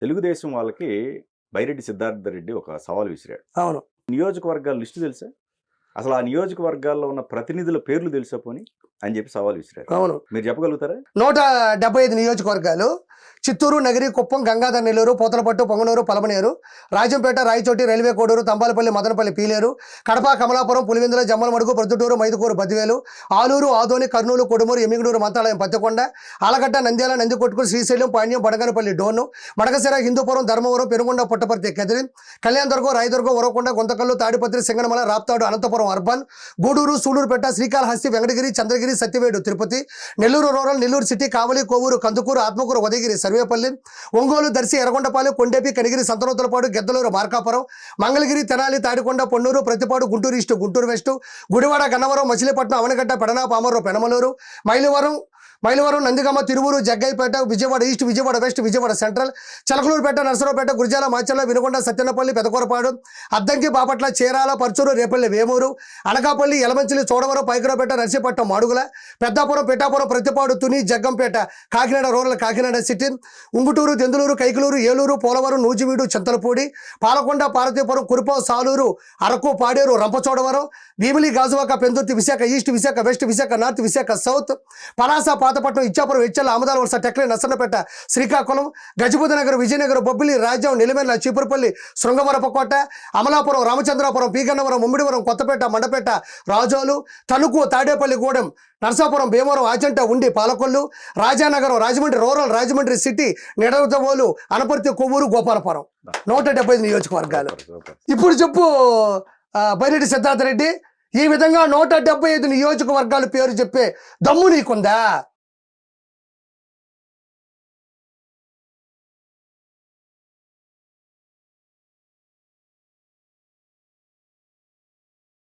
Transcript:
తెలుగుదేశం వాళ్ళకి బైరెడ్డి సిద్ధార్థ రెడ్డి ఒక సవాల్ విసిరాడు. అవును. నియోజకవర్గాల లిస్టు తెలుసా? అసలు ఆ నియోజకవర్గాల్లో ఉన్న ప్రతినిధుల పేర్లు తెలుసా పోని అని చెప్పి సవాల్ విసిరారు. అవును. మీరు చెప్పగలుగుతారా? 175 నియోజకవర్గాలు: Chittoor, Nagari, Kuppam, Gangadhara Nellore, Puthalapattu, Punganur, Palamaner, Rajampet, Rayachoti, railway Koduru, Thamballapalle, Madanapalle, Pileru, Kadapa, Kamalapuram, Pulivendula, Jammalamadugu, Proddatur, Mydukur, Badvel, Alur, Adoni, Kurnool, Kodumur, Yemmiganur, Mantralayam, Pattikonda, Allagadda, Nandyal, Nandikotkur, Srisailam, Panyam, Banaganapalle, Dhone, Madakasira, Hindupur, Dharmavaram, Penukonda, Puttaparthi, Kadiri, Kalyandurg, Rayadurg, Varakonda, Guntakal, Tadipatri, Singanamala, Raptadu, Anantapur urban, Gudur, Sullurpeta, Srikalahasti, Venkatagiri, Chandragiri, Satyavedu, Tirupati, Nellore rural, Nellore city, Kavali, Kovur, Kandukur, Atmakur, Udayagiri, Sarvepalli, Ongole, Darsi, Yerragondapalem, Kondapi, Kanigiri, Santhanuthalapadu, Giddalur, Markapuram, Mangalagiri, Tenali, Tadikonda, Ponnur, Prathipadu, Guntur east, Guntur west, Gudivada, Gannavaram, Machilipatnam, Avanigadda, Pedana, Pamarru, Penamaluru, Mylavaram, Nandigama, Tiruvuru, Jaggayyapeta, Vijayawada east, Vijayawada west, Vijayawada central, Chilakaluripet, Narasaraopet, Gurajala, Macherla, Vinukonda, Sattenapalli, Pedakurapadu, Addanki, Bapatla, Chirala, Parchur, Repalle, Vemuru, Anakapalli, Yelamanchili, Chodavaram, Payakaraopeta, Narsipatnam, Madugula, Peddapuram, Pithapuram, Prathipadu, Tuni, Jaggampeta, Kakinada rural, Kakinada city, Ungutur, Denduluru, Kaikaluru, Eluru, Polavaram, Nuzvid, Chintalapudi, Palakonda, Parvathipuram, Kurupam, Salur, Araku, Paderu, Rampachodavaram, Bheemili, Gajuwaka, Pendurthi, Visakha east, Visakha west, Visakha north, Visakha south, Palasa, Pathapatnam, Ichchapuram, Etcherla, Amadalavalasa, Tekkali, Narasannapeta, Srikakulam, Gajapati Nagar, Vizianagaram, Bobbili, రాజ్యం, నిలమెల్ల, చీపురుపల్లి, శృంగవరపకోట, అమలాపురం, రామచంద్రాపురం, పీగన్నవరం, ముమ్మిడివరం, కొత్తపేట, మండపేట, రాజోలు, తణుకు, తాడేపల్లిగూడెం, నర్సాపురం, భీమవరం, ఆచంట, ఉండి, పాలకొల్లు, రాజానగరం, రాజమండ్రి రూరల్, రాజమండ్రి సిటీ, నిడదవోలు, అనపర్తి, కొవ్వూరు, గోపాలపురం. 175 నియోజకవర్గాలు. ఇప్పుడు చెప్పు బైరెడ్డి సిద్ధార్థ రెడ్డి, ఈ విధంగా 175 నియోజకవర్గాల పేరు చెప్పే దమ్ము నీకుందా?